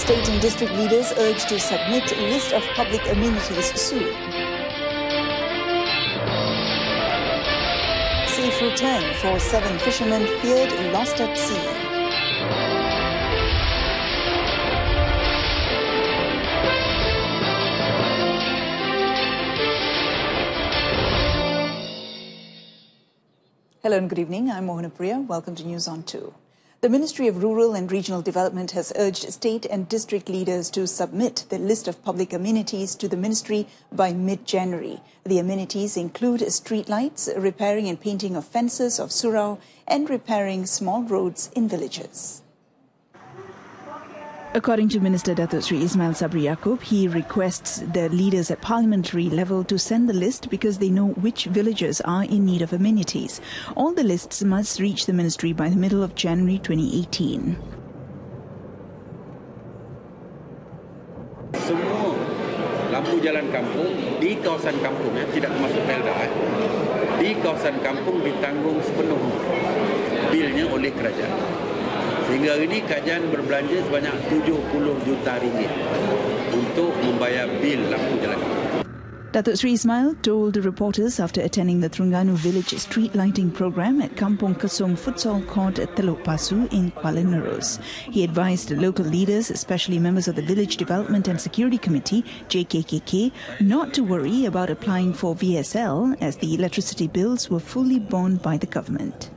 State and district leaders urged to submit a list of public amenities soon. Safe return for 7 fishermen feared lost at sea. Hello and good evening. I'm Mohana Priya. Welcome to News on 2. The Ministry of Rural and Regional Development has urged state and district leaders to submit the list of public amenities to the ministry by mid-January. The amenities include streetlights, repairing and painting of fences of surau, and repairing small roads in villages. According to Minister Datuk Sri Ismail Sabri Yaakob, he requests the leaders at parliamentary level to send the list because they know which villages are in need of amenities. All the lists must reach the ministry by the middle of January 2018. Semua lampu jalan kampung di kawasan kampung tidak termasuk Pelda di kawasan kampung ditanggung sepenuh bilnya oleh kerajaan. Sehingga hari ini kerajaan berbelanja sebanyak 70 juta ringgit untuk membayar bil lampu jalan kampung. Datuk Sri Ismail told reporters after attending the Terengganu Village street lighting program at Kampung Kesung Futsal Court at Teluk Pasu in Kuala Nerus. He advised local leaders, especially members of the Village Development and Security Committee, JKKK, not to worry about applying for VSL as the electricity bills were fully borne by the government.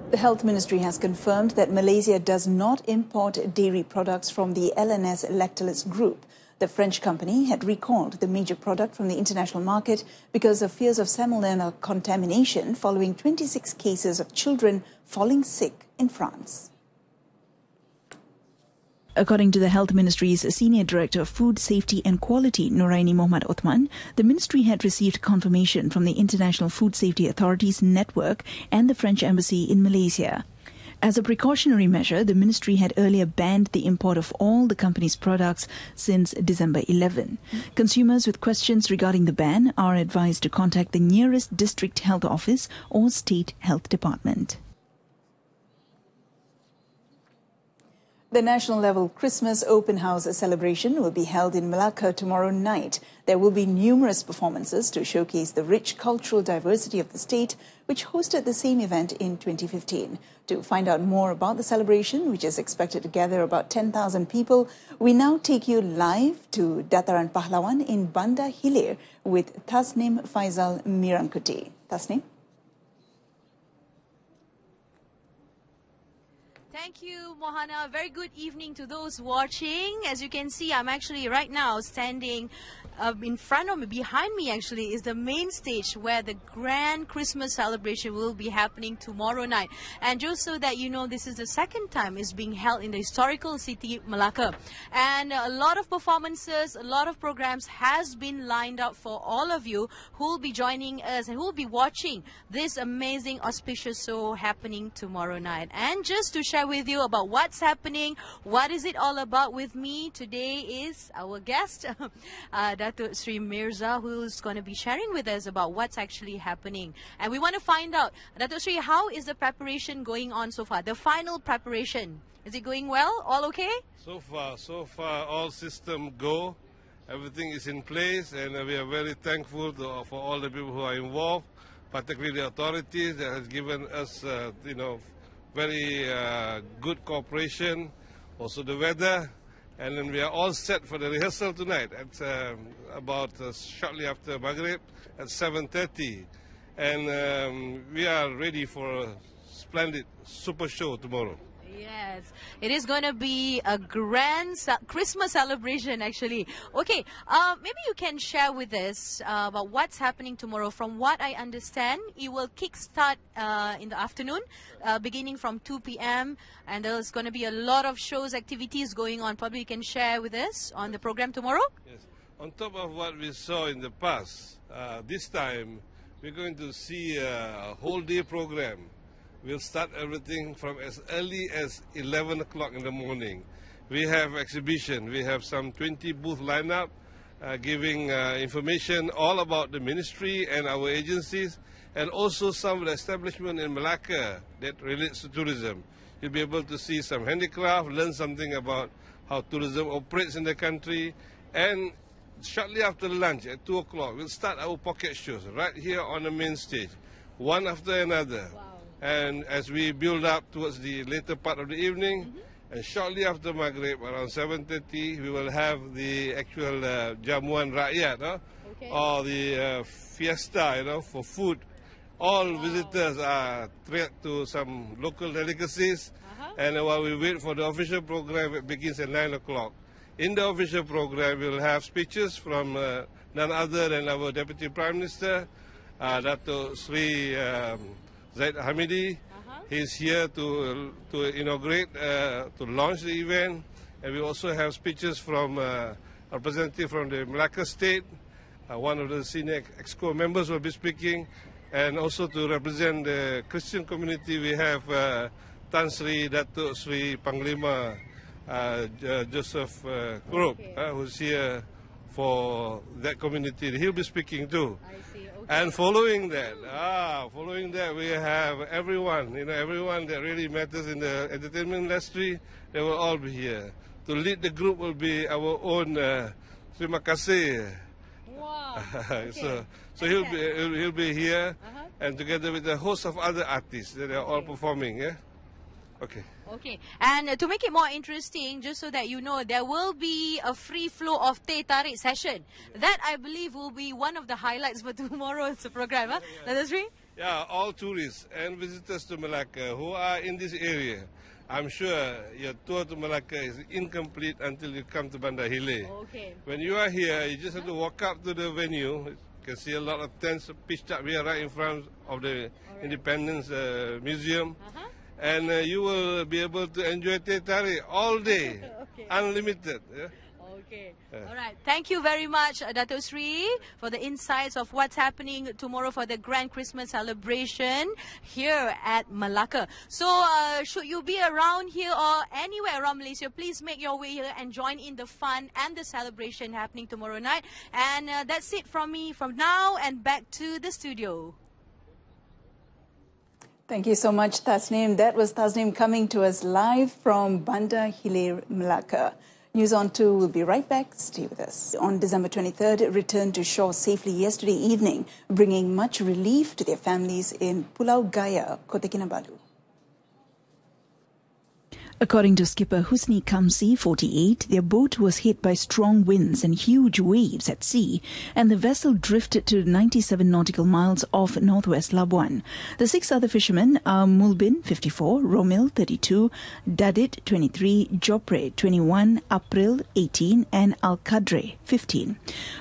The Health Ministry has confirmed that Malaysia does not import dairy products from the LNS Lactalis Group. The French company had recalled the major product from the international market because of fears of salmonella contamination following 26 cases of children falling sick in France. According to the Health Ministry's Senior Director of Food Safety and Quality, Noraini Mohammad Othman, the ministry had received confirmation from the International Food Safety Authorities Network and the French Embassy in Malaysia. As a precautionary measure, the ministry had earlier banned the import of all the company's products since December 11. Consumers with questions regarding the ban are advised to contact the nearest district health office or state health department. The national-level Christmas open house celebration will be held in Malacca tomorrow night. There will be numerous performances to showcase the rich cultural diversity of the state, which hosted the same event in 2015. To find out more about the celebration, which is expected to gather about 10,000 people, we now take you live to Dataran Pahlawan in Banda Hilir with Tasnim Faisal Mirangkuti. Tasnim? Thank you, Mohana. Very good evening to those watching. As you can see, I'm actually right now standing in front of me, behind me actually, is the main stage where the grand Christmas celebration will be happening tomorrow night. And just so that you know, this is the second time it's being held in the historical city Malacca. And a lot of performances, a lot of programs has been lined up for all of you who will be joining us and who will be watching this amazing auspicious show happening tomorrow night. And just to share with you about what's happening, what is it all about with me today is our guest, Datuk Sri Mirza, who's going to be sharing with us about what's actually happening. And we want to find out, Datuk Sri, how is the preparation going on so far? The final preparation, is it going well? All okay? So far, all system go. Everything is in place, and we are very thankful for all the people who are involved, particularly the authorities that has given us, very good cooperation. Also the weather. And then we are all set for the rehearsal tonight at about shortly after Maghrib at 7:30. And we are ready for a splendid super show tomorrow. Yes, it is going to be a grand Christmas celebration actually. Okay, maybe you can share with us about what's happening tomorrow. From what I understand, it will kickstart in the afternoon, beginning from 2 p.m. and there's going to be a lot of shows, activities going on. Probably you can share with us on the program tomorrow? Yes, on top of what we saw in the past, this time we're going to see a whole day program. We'll start everything from as early as 11 o'clock in the morning. We have exhibition. We have some 20 booth lineup giving information all about the ministry and our agencies, and also some of the establishment in Malacca that relates to tourism. You'll be able to see some handicraft, learn something about how tourism operates in the country. And shortly after lunch at 2 o'clock, we'll start our pocket shows right here on the main stage, one after another. Wow. And as we build up towards the later part of the evening, and shortly after Maghrib, around 7:30, we will have the actual Jamuan Rakyat, Okay. or the fiesta, for food. All visitors are treated to some local delicacies. And while we wait for the official program, it begins at 9 o'clock. In the official program, we'll have speeches from none other than our Deputy Prime Minister, Dato' Sri Zaid Hamidi. He's here to inaugurate, to launch the event. And we also have speeches from a representative from the Malacca State. One of the senior EXCO members will be speaking. And also to represent the Christian community, we have Tan Sri Dato' Sri Panglima Joseph Krupp, who's here for that community. He'll be speaking too. I see. Okay. And following that, we have everyone, everyone that really matters in the entertainment industry. They will all be here. To lead the group will be our own Terima Kasih. Wow. So he'll be here, and together with a host of other artists that are all performing. Yeah. Okay. Okay, and to make it more interesting, just so that you know, there will be a free flow of teh tarik session. That, I believe, will be one of the highlights for tomorrow's program. Dato' Sri? Yeah, all tourists and visitors to Malacca who are in this area, I'm sure your tour to Malacca is incomplete until you come to Bandar Hilir. Okay. When you are here, you just have to walk up to the venue. You can see a lot of tents pitched up here right in front of the Independence Museum. And you will be able to enjoy teh tarik all day, unlimited. Yeah? Okay. All right. Thank you very much, Dato' Sri, for the insights of what's happening tomorrow for the Grand Christmas celebration here at Malacca. So, should you be around here or anywhere around Malaysia, please make your way here and join in the fun and the celebration happening tomorrow night. And that's it from me from now, and back to the studio. Thank you so much, Tasneem. That was Tasneem coming to us live from Bandar Hilir, Malacca. News on 2 will be right back. Stay with us. On December 23rd, it returned to shore safely yesterday evening, bringing much relief to their families in Pulau Gaya, Kota Kinabalu. According to skipper Husni Kamsi, 48, their boat was hit by strong winds and huge waves at sea, and the vessel drifted to 97 nautical miles off northwest Labuan. The 6 other fishermen are Mulbin, 54, Romil, 32, Dadit, 23, Jopre, 21, April, 18, and Al-Qadre, 15.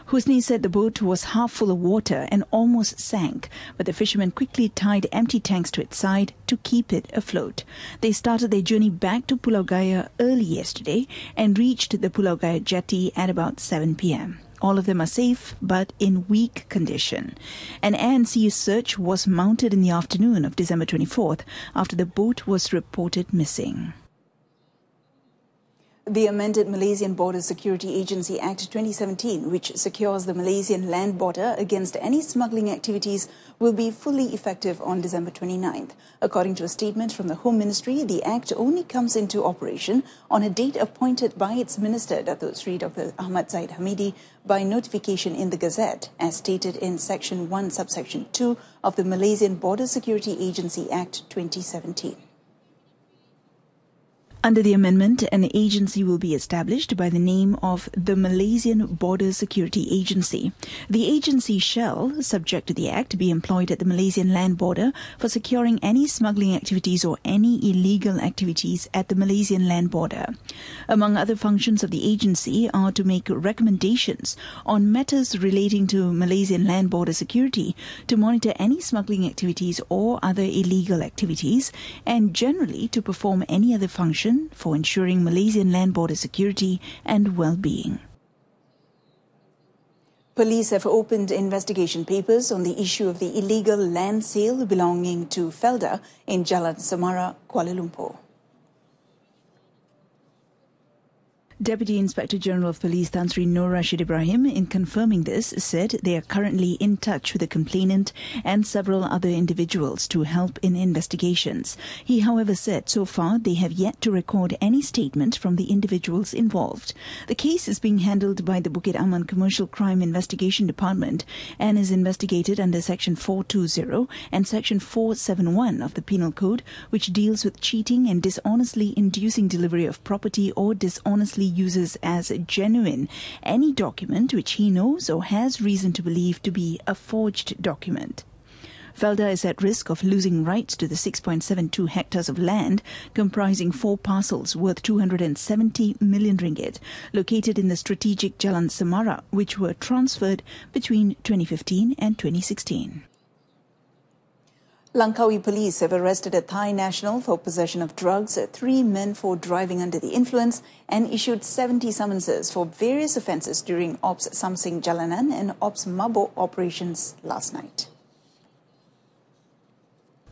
Husni said the boat was half full of water and almost sank, but the fishermen quickly tied empty tanks to its side to keep it afloat. They started their journey back to Pulau Gaya early yesterday and reached the Pulau Gaya jetty at about 7 p.m. All of them are safe, but in weak condition. An ANC search was mounted in the afternoon of December 24th after the boat was reported missing. The amended Malaysian Border Security Agency Act 2017, which secures the Malaysian land border against any smuggling activities, will be fully effective on December 29th. According to a statement from the Home Ministry, the Act only comes into operation on a date appointed by its Minister, Dato' Sri Dr. Ahmad Zaid Hamidi, by notification in the Gazette, as stated in Section 1, Subsection 2 of the Malaysian Border Security Agency Act 2017. Under the amendment, an agency will be established by the name of the Malaysian Border Security Agency. The agency shall, subject to the Act, be employed at the Malaysian land border for securing any smuggling activities or any illegal activities at the Malaysian land border. Among other functions of the agency are to make recommendations on matters relating to Malaysian land border security, to monitor any smuggling activities or other illegal activities, and generally to perform any other function for ensuring Malaysian land border security and well-being. Police have opened investigation papers on the issue of the illegal land sale belonging to Felda in Jalan Semara, Kuala Lumpur. Deputy Inspector General of Police Tan Sri Nur Rashid Ibrahim, in confirming this, said they are currently in touch with the complainant and several other individuals to help in investigations. He, however, said so far they have yet to record any statement from the individuals involved. The case is being handled by the Bukit Aman Commercial Crime Investigation Department and is investigated under Section 420 and Section 471 of the Penal Code, which deals with cheating and dishonestly inducing delivery of property or dishonestly uses as genuine any document which he knows or has reason to believe to be a forged document. Felda is at risk of losing rights to the 6.72 hectares of land comprising 4 parcels worth 270 million ringgit located in the strategic Jalan Semara, which were transferred between 2015 and 2016. Langkawi police have arrested a Thai national for possession of drugs, 3 men for driving under the influence, and issued 70 summonses for various offences during Ops Samsing Jalanan and Ops Mabok operations last night.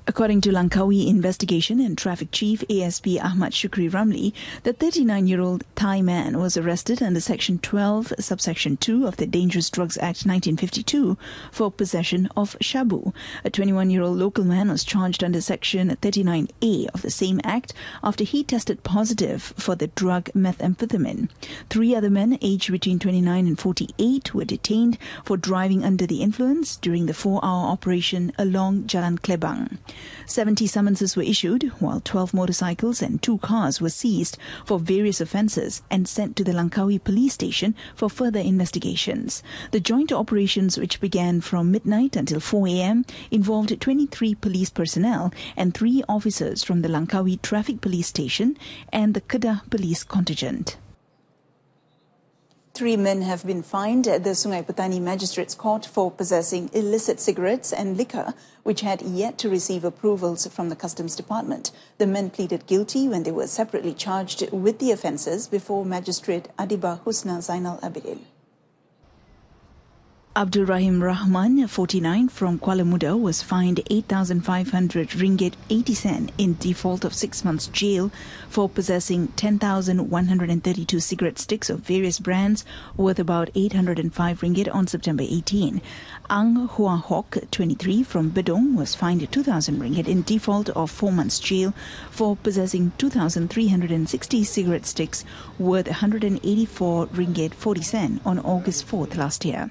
According to Langkawi Investigation and Traffic Chief ASP Ahmad Shukri Ramli, the 39-year-old Thai man was arrested under Section 12, Subsection 2 of the Dangerous Drugs Act 1952 for possession of shabu. A 21-year-old local man was charged under Section 39A of the same act after he tested positive for the drug methamphetamine. 3 other men aged between 29 and 48 were detained for driving under the influence during the 4-hour operation along Jalan Klebang. 70 summonses were issued, while 12 motorcycles and 2 cars were seized for various offences and sent to the Langkawi police station for further investigations. The joint operations, which began from midnight until 4 a.m., involved 23 police personnel and 3 officers from the Langkawi Traffic Police Station and the Kedah Police Contingent. 3 men have been fined at the Sungai Petani Magistrates Court for possessing illicit cigarettes and liquor, which had yet to receive approvals from the Customs Department. The men pleaded guilty when they were separately charged with the offences before Magistrate Adibah Husna Zainal Abidin. Abdul Rahim Rahman, 49, from Kuala Muda, was fined 8,500 ringgit 80 sen in default of 6 months jail for possessing 10,132 cigarette sticks of various brands worth about 805 ringgit on September 18. Ang Hua Hock, 23, from Bedong, was fined 2,000 ringgit in default of 4 months jail for possessing 2,360 cigarette sticks worth 184 ringgit 40 sen on August 4th last year.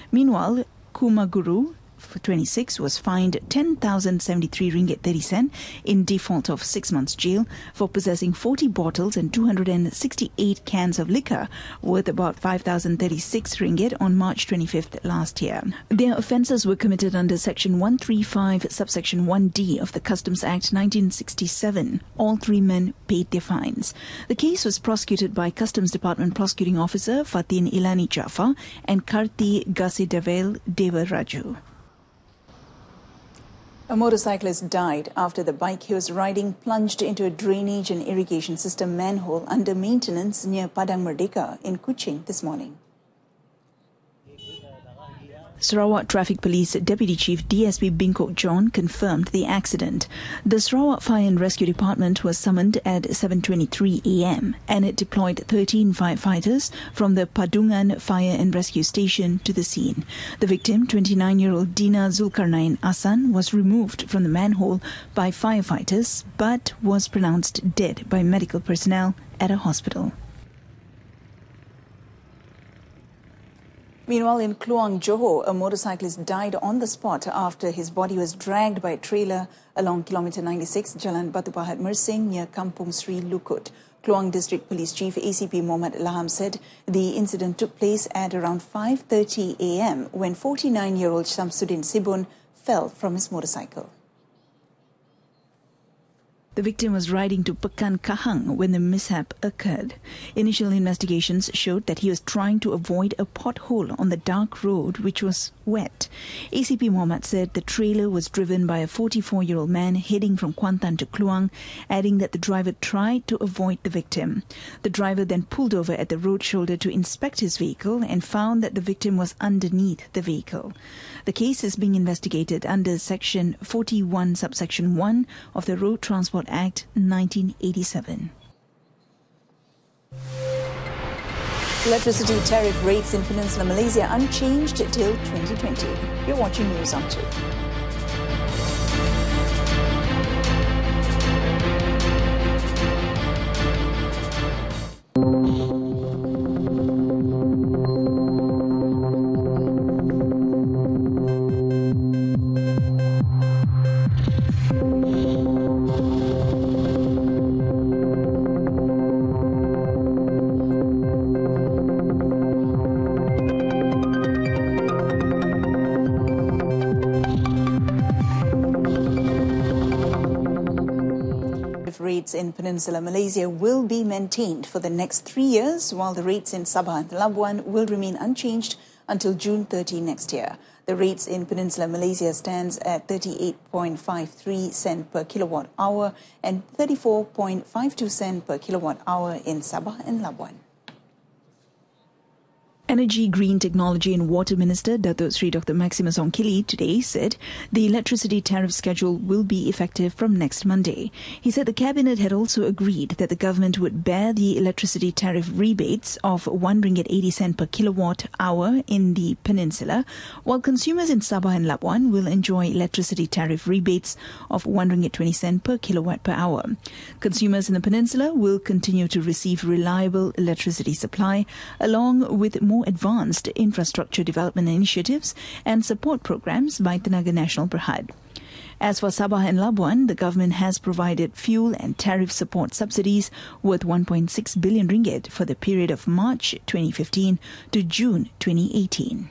Meanwhile, Kumaguru, 26, was fined 10,073 ringgit 30 sen in default of 6 months jail for possessing 40 bottles and 268 cans of liquor worth about 5,036 ringgit on March 25th last year. Their offences were committed under Section 135, Subsection 1D of the Customs Act 1967. All 3 men paid their fines. The case was prosecuted by Customs Department Prosecuting Officer Fatin Ilani Jafar and Karti Gasidavel Deva Raju. A motorcyclist died after the bike he was riding plunged into a drainage and irrigation system manhole under maintenance near Padang Merdeka in Kuching this morning. Sarawak Traffic Police Deputy Chief DSP Bingkok John confirmed the accident. The Sarawak Fire and Rescue Department was summoned at 7:23 a.m. and it deployed 13 firefighters from the Padungan Fire and Rescue Station to the scene. The victim, 29-year-old Dina Zulkarnain Asan, was removed from the manhole by firefighters but was pronounced dead by medical personnel at a hospital. Meanwhile, in Kluang, Johor, a motorcyclist died on the spot after his body was dragged by a trailer along kilometre 96 Jalan Batu Pahat Mersing near Kampung Sri Lukut. Kluang District Police Chief ACP Mohammad Laham said the incident took place at around 5:30 a.m. when 49-year-old Shamsuddin Sibun fell from his motorcycle. The victim was riding to Pekan Kahang when the mishap occurred. Initial investigations showed that he was trying to avoid a pothole on the dark road, which was wet. ACP Mohammed said the trailer was driven by a 44-year-old man heading from Kuantan to Kluang, adding that the driver tried to avoid the victim. The driver then pulled over at the road shoulder to inspect his vehicle and found that the victim was underneath the vehicle. The case is being investigated under Section 41, Subsection 1 of the Road Transport Act 1987. Electricity tariff rates in Peninsular Malaysia unchanged till 2020. You're watching News on 2. Rates in Peninsular Malaysia will be maintained for the next 3 years, while the rates in Sabah and Labuan will remain unchanged until June 30 next year. The rates in Peninsular Malaysia stands at 38.53 cent per kilowatt hour and 34.52 cent per kilowatt hour in Sabah and Labuan. Energy, Green Technology and Water Minister Datuk Sri Dr. Maximus Ongkili today said the electricity tariff schedule will be effective from next Monday. He said the Cabinet had also agreed that the government would bear the electricity tariff rebates of RM1.80 per kilowatt hour in the peninsula, while consumers in Sabah and Labuan will enjoy electricity tariff rebates of RM1.20 per kilowatt per hour. Consumers in the peninsula will continue to receive reliable electricity supply along with more advanced infrastructure development initiatives and support programs by Tenaga Nasional Berhad. As for Sabah and Labuan, the government has provided fuel and tariff support subsidies worth RM1.6 billion for the period of March 2015 to June 2018.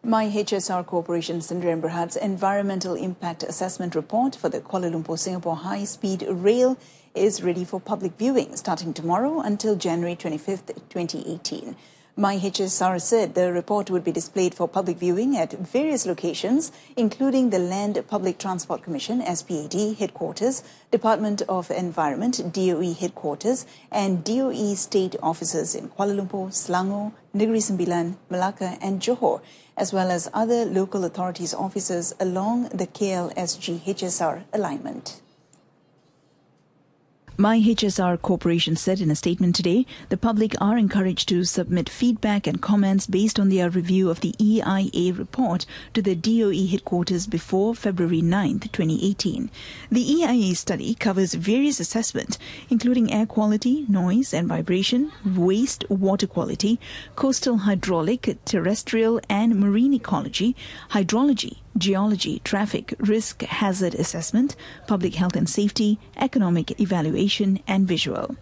MyHSR Corporation Sdn Berhad's Environmental Impact Assessment Report for the Kuala Lumpur-Singapore High-Speed Rail is ready for public viewing starting tomorrow until January 25th, 2018. MyHSR said the report would be displayed for public viewing at various locations, including the Land Public Transport Commission (SPAD) headquarters, Department of Environment (DOE) headquarters, and DOE state offices in Kuala Lumpur, Selangor, Negeri Sembilan, Melaka, and Johor, as well as other local authorities' offices along the KLSG-HSR alignment. MyHSR Corporation said in a statement today, the public are encouraged to submit feedback and comments based on their review of the EIA report to the DOE headquarters before February 9th, 2018. The EIA study covers various assessments, including air quality, noise and vibration, waste water quality, coastal hydraulic, terrestrial and marine ecology, hydrology, geology, traffic, risk, hazard assessment, public health and safety, economic evaluation and visual.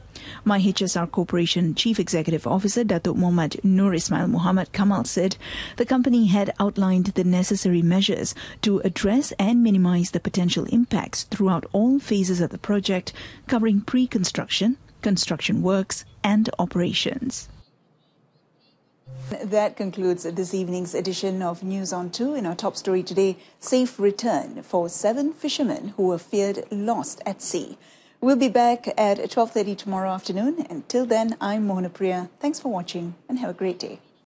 MyHSR Corporation Chief Executive Officer Datuk Muhammad Nur Ismail Muhammad Kamal said the company had outlined the necessary measures to address and minimize the potential impacts throughout all phases of the project, covering pre-construction, construction works and operations. That concludes this evening's edition of News on 2. In our top story today, safe return for 7 fishermen who were feared lost at sea. We'll be back at 12:30 tomorrow afternoon. Until then, I'm Mona Priya. Thanks for watching and have a great day.